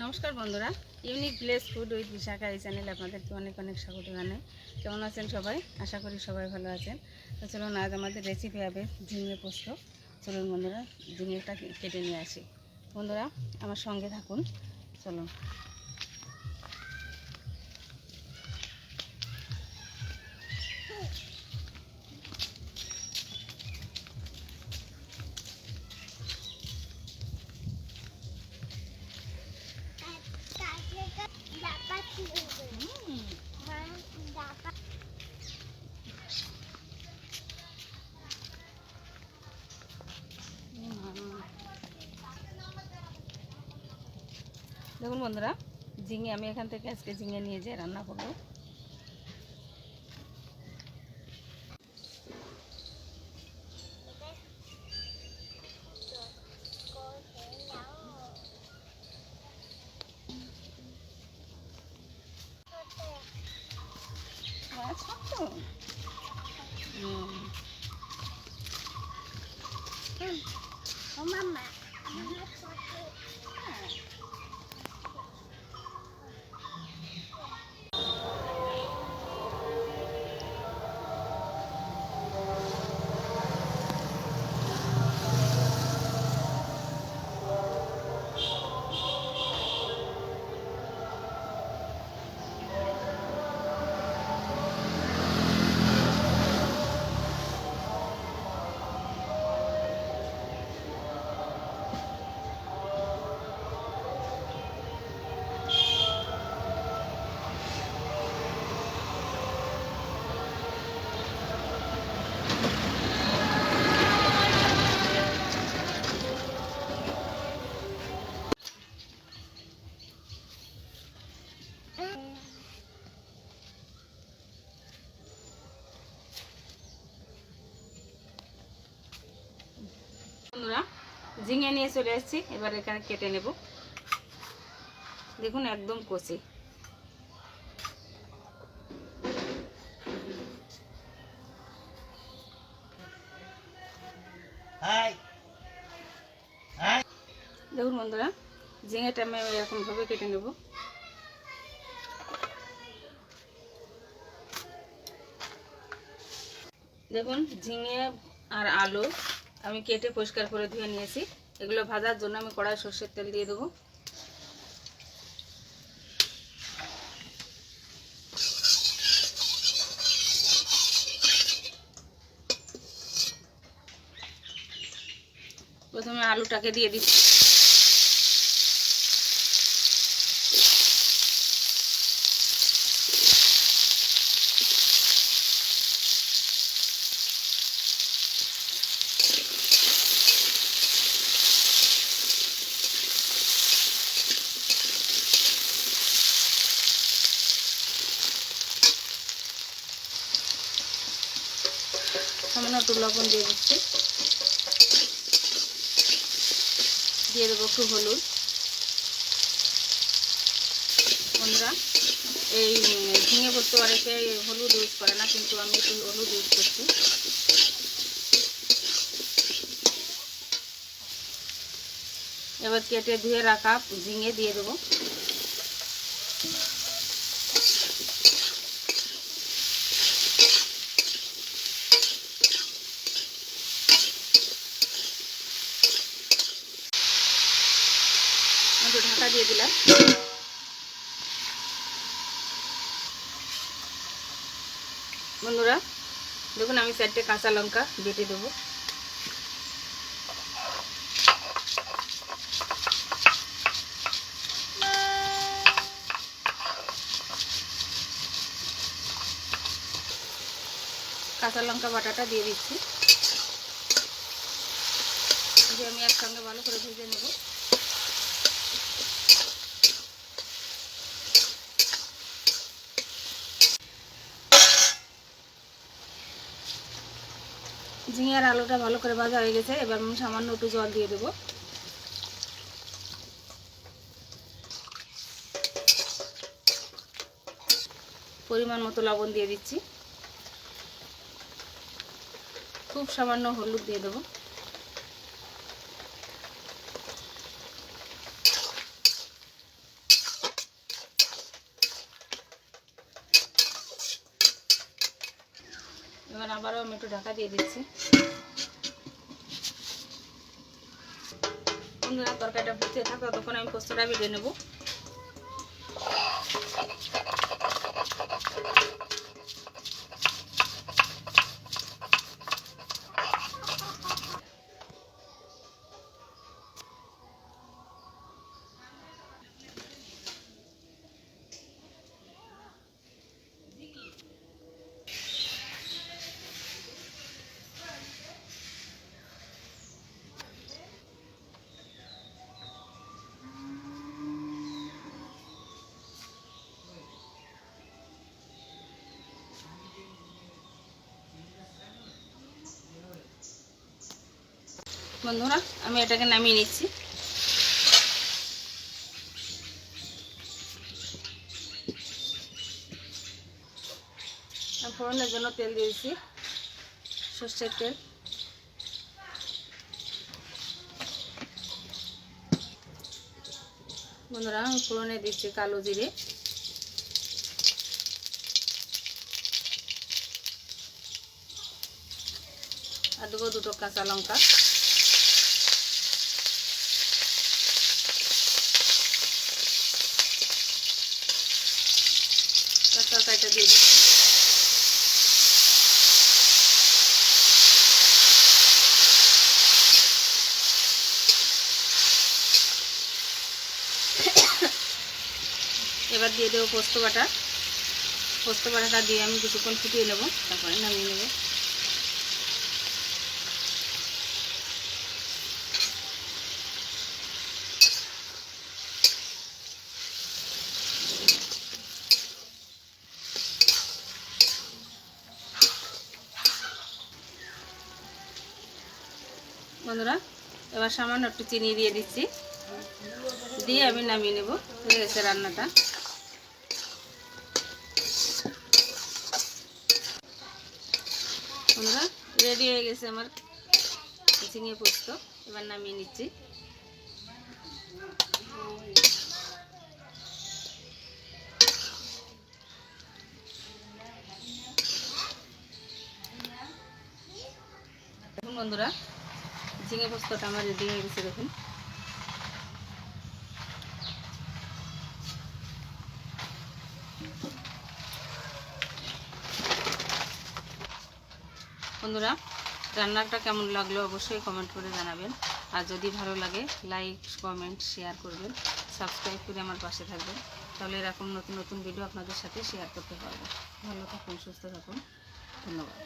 নমস্কার বন্ধুরা, unique village food with Bishakha এই চ্যানেলে আপনাদেরকে অনেক অনেক স্বাগত জানাই। কেমন আছেন সবাই? আশা করি সবাই ভালো আছেন। তো চলুন আজ আমাদের রেসিপি হবে ঝিঙে পোস্ত। চলুন বন্ধুরা, ঝিঙেটা কেটে নিয়ে আসি। বন্ধুরা আমার সঙ্গে থাকুন, চলুন। দেখুন বন্ধুরা, ঝিঙে আমি এখান থেকে আজকে ঝিঙে নিয়ে যেয়ে রান্না করবো। মামা বন্ধুরা, ঝিঙে নিয়ে চলে এসেছি। এবার এখানে কেটে নেব। দেখুন একদম কচি। দেখুন বন্ধুরা, ঝিঙেটা আমি এরকমভাবে কেটে নেব। দেখুন ঝিঙে আর আলু আমি কেটে পরিষ্কার করে ধুয়ে নিয়েছি। এগুলো ভাজার জন্য আমি কড়াই সরষের তেল দিয়ে দেবো। প্রথমে আলুটাকে দিয়ে দিচ্ছি। সামান্য একটু লবণ দিয়ে দিচ্ছি। দিয়ে দেবো একটু হলুদ। বন্ধুরা, এই ঝিঙে পোস্ত অনেকে হলুদ ইউজ করে না, কিন্তু আমি একটু হলুদ ইউজ করছি। এবার কেটে ধুয়ে রাখা ঝিঙে দিয়ে দেবো। একটু ঢাকা দিয়ে দিলাম। বন্ধুরা দেখুন, আমি 4টে কাঁচা লঙ্কা বেটে দেবো। কাঁচা লঙ্কা বাটাটা দিয়ে দিচ্ছি। দিয়ে আমি একসঙ্গে ভালো করে ভেজে নেব। ঝিঙে আর আলুটা ভালো করে ভাজা হয়ে গেছে। এবার আমি সামান্য একটু জল দিয়ে দেবো। পরিমাণ মতো লবণ দিয়ে দিচ্ছি। খুব সামান্য হলুদ দিয়ে দেবো। আবারও আমি একটু ঢাকা দিয়ে দিচ্ছি। বন্ধুরা তরকারিটা ফুটতে থাকো, ততক্ষণ আমি পোস্তটা বেটে নেব। বন্ধুরা আমি এটাকে নামিয়ে নিচ্ছি। ফোড়নের জন্য তেল দিয়েছি, সর্ষের তেল। বন্ধুরা আমি ফোড়নে দিচ্ছি কালো জিরে, আর দেবো দুটো কাঁচা লঙ্কা, তরকারিটা দিয়ে দিচ্ছি। এবার দিয়ে দেবো পোস্ত বাটা। পোস্ত বাটাটা দিয়ে আমি কিছুক্ষণ ফুটিয়ে নেব, তারপরে নামিয়ে নেব। বন্ধুরা এবার সামান্য একটু চিনি দিয়ে দিচ্ছি, দিয়ে আমি নামিয়ে নেব। হয়ে গেছে রান্নাটা। বন্ধুরা রেডি হয়ে গেছে আমার ঝিঙে পোস্ত। এবার নামিয়ে নিচ্ছি। দেখুন বন্ধুরা ঝিঙে পোস্তটা আমার রেডি হয়ে গেছে। দেখুন বন্ধুরা রান্নাটা কেমন লাগলো অবশ্যই কমেন্ট করে জানাবেন। আর যদি ভালো লাগে লাইক কমেন্ট শেয়ার করবেন, সাবস্ক্রাইব করে আমার পাশে থাকবেন। তাহলে এরকম নতুন নতুন ভিডিও আপনাদের সাথে শেয়ার করতে পারবো। ভালো থাকুন, সুস্থ থাকুন, ধন্যবাদ।